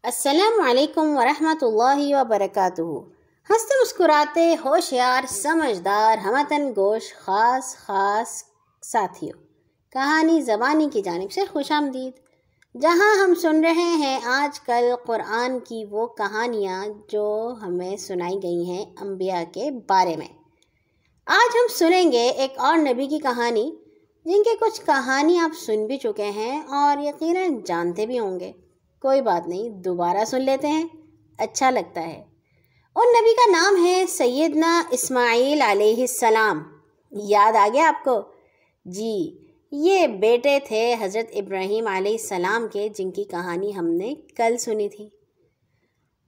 السلام علیکم ورحمۃ اللہ وبرکاتہ۔ ہنستے مسکراتے ہوشیار سمجھدار ہموطن گوش خاص ساتھیوں، کہانی زبانی کی جانب سے خوش آمدید، جہاں ہم سن رہے ہیں آج کل قرآن کی وہ کہانیاں جو ہمیں سنائی گئی ہیں انبیاء کے بارے میں۔ آج ہم سنیں گے ایک اور نبی کی کہانی جن کے کچھ کہانی آپ سن بھی چکے ہیں اور یقیناً جانتے بھی ہوں گے۔ کوئی بات نہیں، دوبارہ سن لیتے ہیں، اچھا لگتا ہے۔ ان نبی کا نام ہے سیدنا اسماعیل علیہ السلام۔ یاد آ گیا آپ کو؟ جی، یہ بیٹے تھے حضرت ابراہیم علیہ السلام کے، جن کی کہانی ہم نے کل سنی تھی۔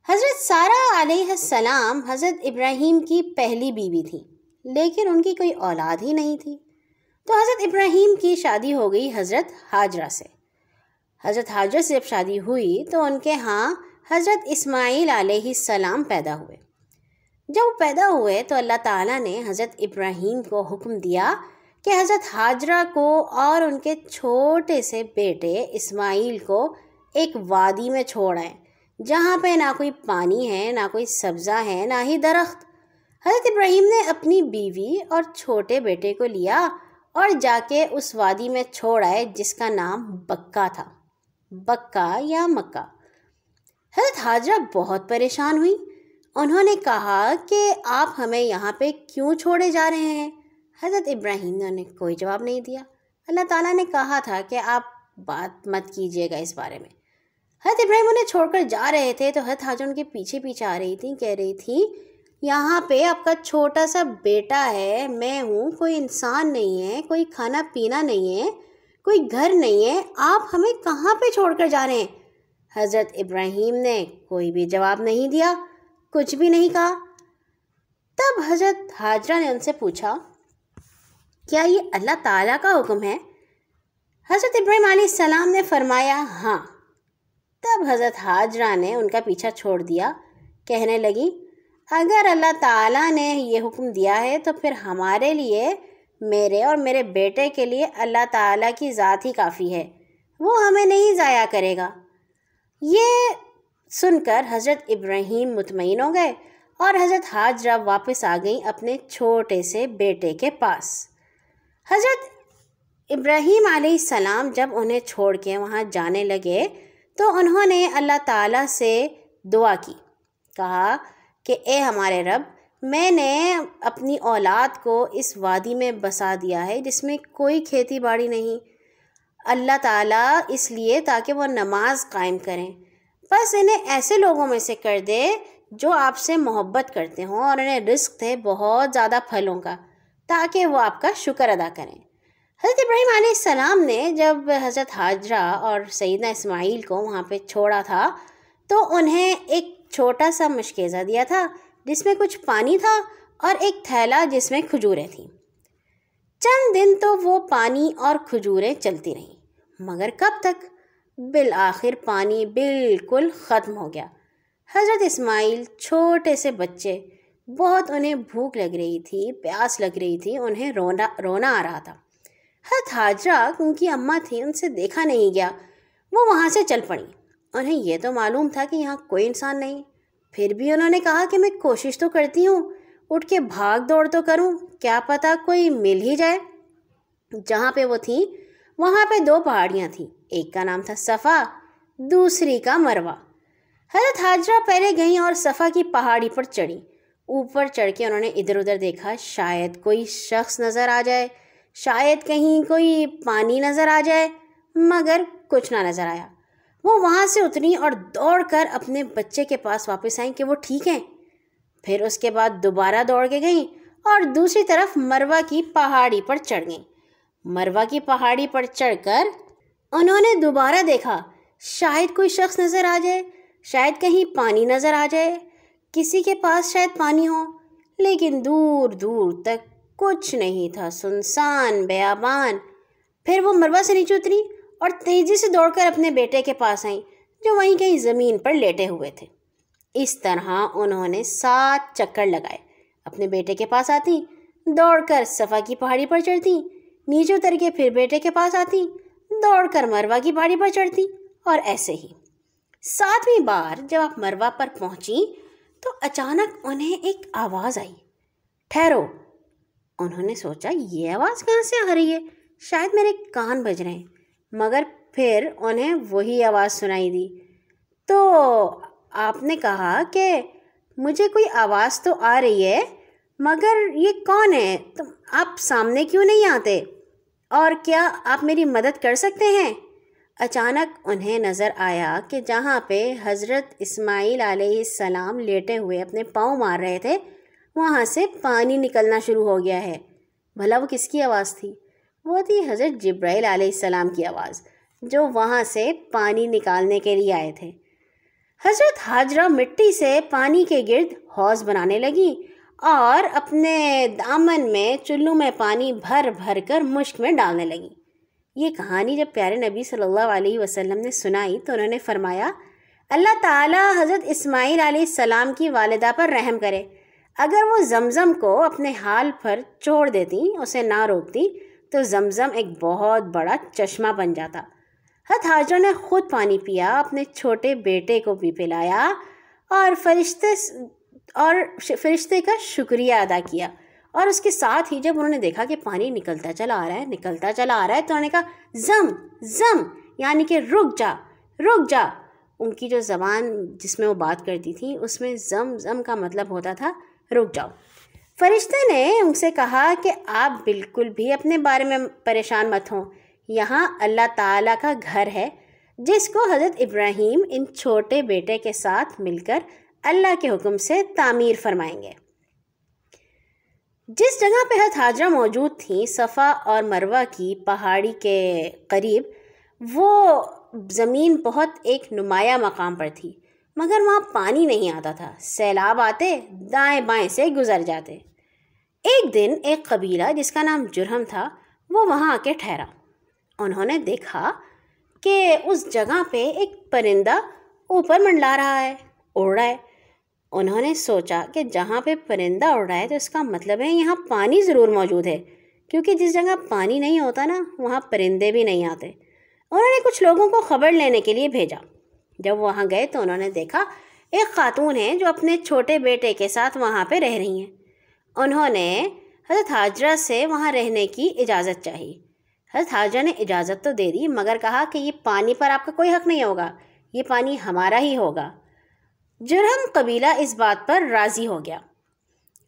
حضرت سارہ علیہ السلام حضرت ابراہیم کی پہلی بیوی تھی، لیکن ان کی کوئی اولاد ہی نہیں تھی، تو حضرت ابراہیم کی شادی ہو گئی حضرت ہاجرہ سے۔ حضرت ہاجرہ سے جب شادی ہوئی تو ان کے ہاں حضرت اسماعیل علیہ السلام پیدا ہوئے۔ جب وہ پیدا ہوئے تو اللہ تعالیٰ نے حضرت ابراہیم کو حکم دیا کہ حضرت ہاجرہ کو اور ان کے چھوٹے سے بیٹے اسماعیل کو ایک وادی میں چھوڑ آئیں، جہاں پہ نہ کوئی پانی ہے، نہ کوئی سبزہ ہے، نہ ہی درخت۔ حضرت ابراہیم نے اپنی بیوی اور چھوٹے بیٹے کو لیا اور جا کے اس وادی میں چھوڑ آئے، جس کا نام بکہ تھا، بکہ یا مکہ۔ حضرت ہاجرہ بہت پریشان ہوئی۔ انہوں نے کہا کہ آپ ہمیں یہاں پہ کیوں چھوڑے جا رہے ہیں؟ حضرت ابراہیم نے انہیں کوئی جواب نہیں دیا۔ اللہ تعالیٰ نے کہا تھا کہ آپ بات مت کیجیے گا اس بارے میں۔ حضرت ابراہیم انہیں چھوڑ کر جا رہے تھے تو حضرت ہاجرہ ان کے پیچھے پیچھے آ رہی تھیں، کہہ رہی تھیں یہاں پہ آپ کا چھوٹا سا بیٹا ہے، میں ہوں، کوئی انسان نہیں ہے، کوئی کھانا پینا نہیں ہے، کوئی گھر نہیں ہے، آپ ہمیں کہاں پہ چھوڑ کر جا رہے ہیں؟ حضرت ابراہیم نے کوئی بھی جواب نہیں دیا، کچھ بھی نہیں کہا۔ تب حضرت ہاجرہ نے ان سے پوچھا، کیا یہ اللہ تعالیٰ کا حکم ہے؟ حضرت ابراہیم علیہ السلام نے فرمایا ہاں۔ تب حضرت ہاجرہ نے ان کا پیچھا چھوڑ دیا، کہنے لگی اگر اللہ تعالیٰ نے یہ حکم دیا ہے تو پھر ہمارے لیے، میرے اور میرے بیٹے کے لیے اللہ تعالیٰ کی ذات ہی کافی ہے، وہ ہمیں نہیں ضائع کرے گا۔ یہ سن کر حضرت ابراہیم مطمئن ہو گئے اور حضرت ہاجرہ واپس آ گئیں اپنے چھوٹے سے بیٹے کے پاس۔ حضرت ابراہیم علیہ السلام جب انہیں چھوڑ کے وہاں جانے لگے تو انہوں نے اللہ تعالیٰ سے دعا کی، کہا کہ اے ہمارے رب، میں نے اپنی اولاد کو اس وادی میں بسا دیا ہے جس میں کوئی کھیتی باڑی نہیں، اللہ تعالیٰ اس لیے تاکہ وہ نماز قائم کریں، بس انہیں ایسے لوگوں میں سے کر دے جو آپ سے محبت کرتے ہوں اور انہیں رزق دے بہت زیادہ پھلوں کا، تاکہ وہ آپ کا شکر ادا کریں۔ حضرت ابراہیم علیہ السلام نے جب حضرت ہاجرہ اور سیدنا اسماعیل کو وہاں پہ چھوڑا تھا تو انہیں ایک چھوٹا سا مشکیزہ دیا تھا جس میں کچھ پانی تھا اور ایک تھیلا جس میں کھجوریں تھیں۔ چند دن تو وہ پانی اور کھجوریں چلتی رہیں، مگر کب تک؟ بالآخر پانی بالکل ختم ہو گیا۔ حضرت اسماعیل چھوٹے سے بچے، بہت انہیں بھوک لگ رہی تھی، پیاس لگ رہی تھی، انہیں رونا آ رہا تھا۔ حضرت ہاجرہ ان کی اماں تھیں، ان سے دیکھا نہیں گیا، وہ وہاں سے چل پڑیں۔ انہیں یہ تو معلوم تھا کہ یہاں کوئی انسان نہیں، پھر بھی انہوں نے کہا کہ میں کوشش تو کرتی ہوں، اٹھ کے بھاگ دوڑ تو کروں، کیا پتہ کوئی مل ہی جائے۔ جہاں پہ وہ تھیں وہاں پہ دو پہاڑیاں تھیں، ایک کا نام تھا صفا، دوسری کا مروہ۔ حضرت ہاجرہ پہلے گئیں اور صفا کی پہاڑی پر چڑھیں۔ اوپر چڑھ کے انہوں نے ادھر ادھر دیکھا، شاید کوئی شخص نظر آ جائے، شاید کہیں کوئی پانی نظر آ جائے، مگر کچھ نہ نظر آیا۔ وہ وہاں سے اتریں اور دوڑ کر اپنے بچے کے پاس واپس آئیں کہ وہ ٹھیک ہیں۔ پھر اس کے بعد دوبارہ دوڑ کے گئیں اور دوسری طرف مروہ کی پہاڑی پر چڑھ گئیں۔ مروہ کی پہاڑی پر چڑھ کر انہوں نے دوبارہ دیکھا، شاید کوئی شخص نظر آ جائے، شاید کہیں پانی نظر آ جائے، کسی کے پاس شاید پانی ہو، لیکن دور دور تک کچھ نہیں تھا، سنسان بیابان۔ پھر وہ مروہ سے نیچے اتری اور تیزی سے دوڑ کر اپنے بیٹے کے پاس آئیں جو وہیں کہیں زمین پر لیٹے ہوئے تھے۔ اس طرح انہوں نے 7 چکر لگائے، اپنے بیٹے کے پاس آتی، دوڑ کر صفا کی پہاڑی پر چڑھتی، نیچے اتر کے پھر بیٹے کے پاس آتی، دوڑ کر مروہ کی پہاڑی پر چڑھتی، اور ایسے ہی 7ویں بار جب آپ مروا پر پہنچی تو اچانک انہیں ایک آواز آئی، ٹھہرو۔ انہوں نے سوچا یہ آواز کہاں سے آ رہی ہے، شاید میرے کان بج رہے ہیں، مگر پھر انہیں وہی آواز سنائی دی۔ تو آپ نے کہا کہ مجھے کوئی آواز تو آ رہی ہے، مگر یہ کون ہے؟ تم آپ سامنے کیوں نہیں آتے؟ اور کیا آپ میری مدد کر سکتے ہیں؟ اچانک انہیں نظر آیا کہ جہاں پہ حضرت اسماعیل علیہ السلام لیٹے ہوئے اپنے پاؤں مار رہے تھے وہاں سے پانی نکلنا شروع ہو گیا ہے۔ بھلا وہ کس کی آواز تھی؟ وہ تھی حضرت جبرائیل علیہ السلام کی آواز، جو وہاں سے پانی نکالنے کے لیے آئے تھے۔ حضرت ہاجرہ مٹی سے پانی کے گرد حوض بنانے لگیں اور اپنے دامن میں چلو میں پانی بھر بھر کر مشک میں ڈالنے لگیں۔ یہ کہانی جب پیارے نبی صلی اللہ علیہ وسلم نے سنائی تو انہوں نے فرمایا، اللہ تعالیٰ حضرت اسماعیل علیہ السلام کی والدہ پر رحم کرے، اگر وہ زمزم کو اپنے حال پر چھوڑ دیتی، اسے نہ روکتی، تو زمزم ایک بہت بڑا چشمہ بن جاتا۔ حضرت ہاجرہ نے خود پانی پیا، اپنے چھوٹے بیٹے کو بھی پلایا اور فرشتے کا شکریہ ادا کیا۔ اور اس کے ساتھ ہی جب انہوں نے دیکھا کہ پانی نکلتا چلا آ رہا ہے تو انہوں نے کہا زم زم، یعنی کہ رک جا رک جا۔ ان کی جو زبان جس میں وہ بات کرتی تھی اس میں زم زم کا مطلب ہوتا تھا رک جاؤ۔ فرشتے نے ان سے کہا کہ آپ بالکل بھی اپنے بارے میں پریشان مت ہوں، یہاں اللہ تعالیٰ کا گھر ہے جس کو حضرت ابراہیم ان چھوٹے بیٹے کے ساتھ مل کر اللہ کے حکم سے تعمیر فرمائیں گے۔ جس جگہ پہ حضرت ہاجرہ موجود تھیں، صفا اور مروہ کی پہاڑی کے قریب، وہ زمین بہت ایک نمایاں مقام پر تھی، مگر وہاں پانی نہیں آتا تھا، سیلاب آتے دائیں بائیں سے گزر جاتے۔ ایک دن ایک قبیلہ جس کا نام جرہم تھا وہ وہاں آ کے ٹھہرا۔ انہوں نے دیکھا کہ اس جگہ پہ ایک پرندہ اوپر منڈلا رہا ہے، اڑ رہا ہے۔ انہوں نے سوچا کہ جہاں پہ پرندہ اڑ رہا ہے تو اس کا مطلب ہے یہاں پانی ضرور موجود ہے، کیونکہ جس جگہ پانی نہیں ہوتا نا وہاں پرندے بھی نہیں آتے۔ انہوں نے کچھ لوگوں کو خبر لینے کے لیے بھیجا۔ جب وہاں گئے تو انہوں نے دیکھا ایک خاتون ہے جو اپنے چھوٹے بیٹے کے ساتھ وہاں پہ رہ رہی ہیں۔ انہوں نے حضرت ہاجرہ سے وہاں رہنے کی اجازت چاہی۔ حضرت ہاجرہ نے اجازت تو دے دی، مگر کہا کہ یہ پانی پر آپ کا کوئی حق نہیں ہوگا، یہ پانی ہمارا ہی ہوگا۔ جرہم قبیلہ اس بات پر راضی ہو گیا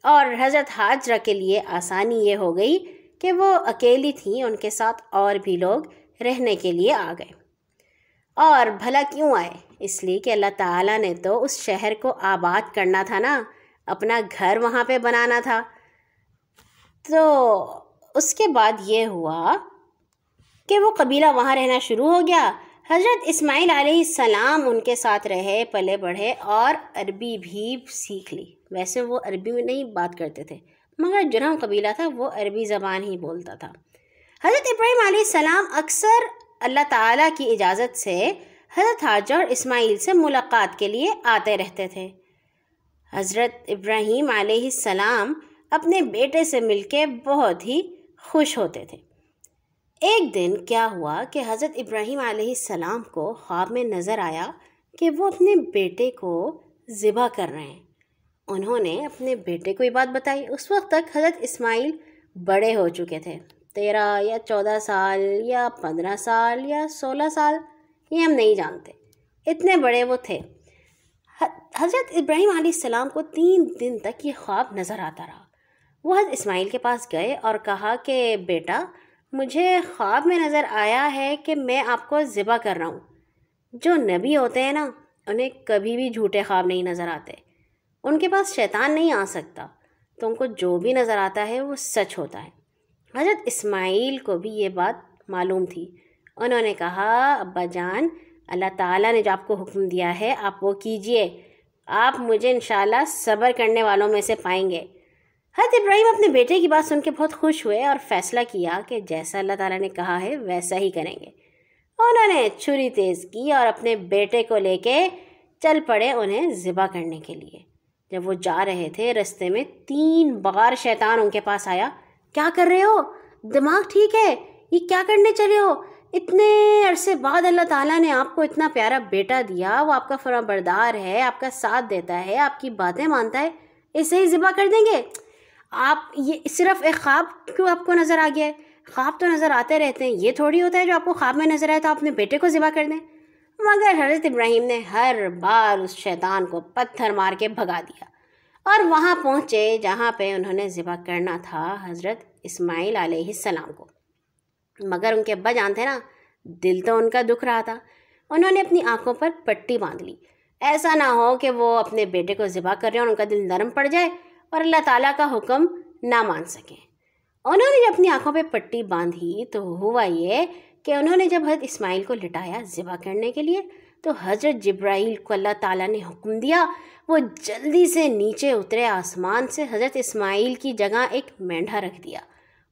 اور حضرت ہاجرہ کے لیے آسانی یہ ہو گئی کہ وہ اکیلی تھیں، ان کے ساتھ اور بھی لوگ رہنے کے لیے آ گئے۔ اور بھلا کیوں آئے؟ اس لیے کہ اللہ تعالیٰ نے تو اس شہر کو آباد کرنا تھا نا، اپنا گھر وہاں پہ بنانا تھا۔ تو اس کے بعد یہ ہوا کہ وہ قبیلہ وہاں رہنا شروع ہو گیا۔ حضرت اسماعیل علیہ السلام ان کے ساتھ رہے، پلے بڑھے اور عربی بھی سیکھ لی۔ ویسے وہ عربی میں نہیں بات کرتے تھے، مگر جرہم قبیلہ تھا وہ عربی زبان ہی بولتا تھا۔ حضرت ابراہیم علیہ السلام اکثر اللہ تعالیٰ کی اجازت سے حضرت ہاجرہ اور اسماعیل سے ملاقات کے لیے آتے رہتے تھے۔ حضرت ابراہیم علیہ السلام اپنے بیٹے سے مل کے بہت ہی خوش ہوتے تھے۔ ایک دن کیا ہوا کہ حضرت ابراہیم علیہ السلام کو خواب میں نظر آیا کہ وہ اپنے بیٹے کو ذبح کر رہے ہیں۔ انہوں نے اپنے بیٹے کو یہ بات بتائی۔ اس وقت تک حضرت اسماعیل بڑے ہو چکے تھے، 13 یا 14 سال یا 15 سال یا 16 سال، یہ ہم نہیں جانتے، اتنے بڑے وہ تھے۔ حضرت ابراہیم علیہ السلام کو 3 دن تک یہ خواب نظر آتا رہا۔ وہ حضرت اسماعیل کے پاس گئے اور کہا کہ بیٹا، مجھے خواب میں نظر آیا ہے کہ میں آپ کو ذبح کر رہا ہوں۔ جو نبی ہوتے ہیں نا، انہیں کبھی بھی جھوٹے خواب نہیں نظر آتے، ان کے پاس شیطان نہیں آ سکتا، تو ان کو جو بھی نظر آتا ہے وہ سچ ہوتا ہے۔ حضرت اسماعیل کو بھی یہ بات معلوم تھی۔ انہوں نے کہا ابا جان، اللہ تعالیٰ نے جو آپ کو حکم دیا ہے آپ وہ کیجئے، آپ مجھے انشاءاللہ صبر کرنے والوں میں سے پائیں گے۔ حضرت ابراہیم اپنے بیٹے کی بات سن کے بہت خوش ہوئے اور فیصلہ کیا کہ جیسا اللہ تعالیٰ نے کہا ہے ویسا ہی کریں گے۔ انہوں نے چھری تیز کی اور اپنے بیٹے کو لے کے چل پڑے انہیں ذبح کرنے کے لیے۔ جب وہ جا رہے تھے رستے میں 3 بار شیطان ان کے پاس آیا۔ کیا کر رہے ہو؟ دماغ ٹھیک ہے؟ یہ کیا کرنے چلے ہو؟ اتنے عرصے بعد اللہ تعالیٰ نے آپ کو اتنا پیارا بیٹا دیا، وہ آپ کا فرما بردار ہے، آپ کا ساتھ دیتا ہے، آپ کی باتیں مانتا ہے، اسے ہی ذبح کر دیں گے؟ آپ یہ صرف ایک خواب کیوں آپ کو نظر آ گیا ہے؟ خواب تو نظر آتے رہتے ہیں، یہ تھوڑی ہوتا ہے جو آپ کو خواب میں نظر آئے تو آپ اپنے بیٹے کو ذبح کر دیں۔ مگر حضرت ابراہیم نے ہر بار اس شیطان کو پتھر مار کے بھگا دیا اور وہاں پہنچے جہاں پہ انہوں نے ذبح کرنا تھا حضرت اسماعیل علیہ السلام کو۔ مگر ان کے ابا جان تھے نا، دل تو ان کا دکھ رہا تھا۔ انہوں نے اپنی آنکھوں پر پٹی باندھ لی، ایسا نہ ہو کہ وہ اپنے بیٹے کو ذبح کر رہے ہیں اور ان کا دل نرم پڑ جائے اور اللہ تعالیٰ کا حکم نہ مان سکیں۔ انہوں نے جب اپنی آنکھوں پہ پٹی باندھی تو ہوا یہ کہ انہوں نے جب حضرت اسماعیل کو لٹایا ذبح کرنے کے لیے تو حضرت جبرائیل کو اللہ تعالیٰ نے حکم دیا، وہ جلدی سے نیچے اترے آسمان سے، حضرت اسماعیل کی جگہ ایک مینڈھا رکھ دیا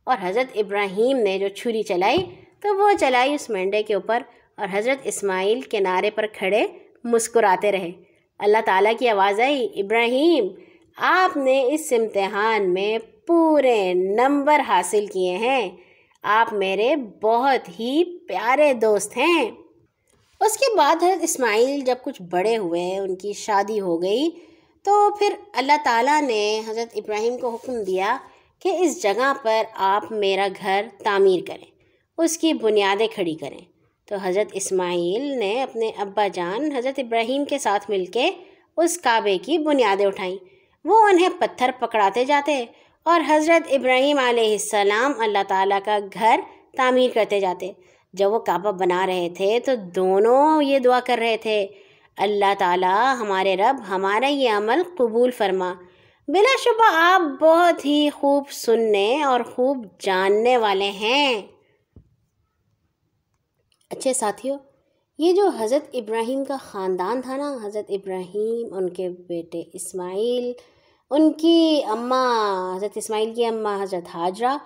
اور حضرت ابراہیم نے جو چھری چلائی تو وہ چلائی اس مینڈھے کے اوپر اور حضرت اسماعیل کنارے پر کھڑے مسکراتے رہے۔ اللہ تعالیٰ کی آواز آئی، ابراہیم آپ نے اس امتحان میں پورے نمبر حاصل کیے ہیں، آپ میرے بہت ہی پیارے دوست ہیں۔ اس کے بعد حضرت اسماعیل جب کچھ بڑے ہوئے، ان کی شادی ہو گئی، تو پھر اللہ تعالیٰ نے حضرت ابراہیم کو حکم دیا کہ اس جگہ پر آپ میرا گھر تعمیر کریں، اس کی بنیادیں کھڑی کریں۔ تو حضرت اسماعیل نے اپنے ابا جان حضرت ابراہیم کے ساتھ مل کے اس کعبے کی بنیادیں اٹھائیں، وہ انہیں پتھر پکڑاتے جاتے اور حضرت ابراہیم علیہ السلام اللہ تعالیٰ کا گھر تعمیر کرتے جاتے۔ جب وہ کعبہ بنا رہے تھے تو دونوں یہ دعا کر رہے تھے، اللہ تعالیٰ ہمارے رب ہمارا یہ عمل قبول فرما، بلا شبہ آپ بہت ہی خوب سننے اور خوب جاننے والے ہیں۔ اچھے ساتھیوں، یہ جو حضرت ابراہیم کا خاندان تھا نا، حضرت ابراہیم، ان کے بیٹے اسماعیل، ان کی اماں حضرت اسماعیل کی اماں حضرت ہاجرہ،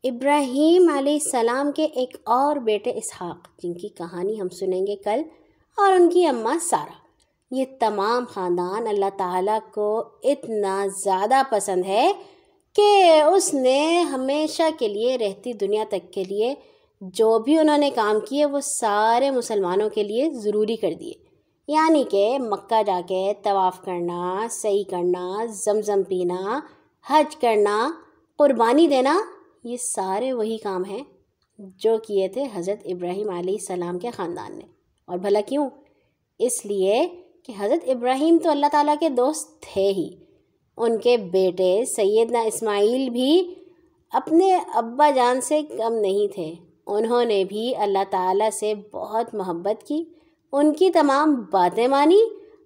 ابراہیم علیہ السلام کے ایک اور بیٹے اسحاق جن کی کہانی ہم سنیں گے کل، اور ان کی اماں سارہ، یہ تمام خاندان اللہ تعالیٰ کو اتنا زیادہ پسند ہے کہ اس نے ہمیشہ کے لیے رہتی دنیا تک کے لیے جو بھی انہوں نے کام کیے وہ سارے مسلمانوں کے لیے ضروری کر دیے، یعنی کہ مکہ جا کے طواف کرنا، سعی کرنا، زمزم پینا، حج کرنا، قربانی دینا، یہ سارے وہی کام ہیں جو کیے تھے حضرت ابراہیم علیہ السلام کے خاندان نے۔ اور بھلا کیوں؟ اس لیے کہ حضرت ابراہیم تو اللہ تعالیٰ کے دوست تھے ہی، ان کے بیٹے سیدنا اسماعیل بھی اپنے ابا جان سے کم نہیں تھے، انہوں نے بھی اللہ تعالیٰ سے بہت محبت کی، ان کی تمام باتیں مانی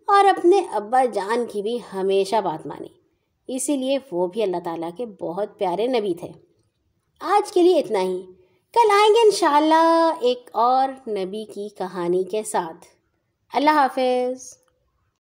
اور اپنے ابا جان کی بھی ہمیشہ بات مانی، اسی لیے وہ بھی اللہ تعالیٰ کے بہت پیارے نبی تھے۔ آج کے لیے اتنا ہی، کل آئیں گے انشاءاللہ ایک اور نبی کی کہانی کے ساتھ۔ اللہ حافظ۔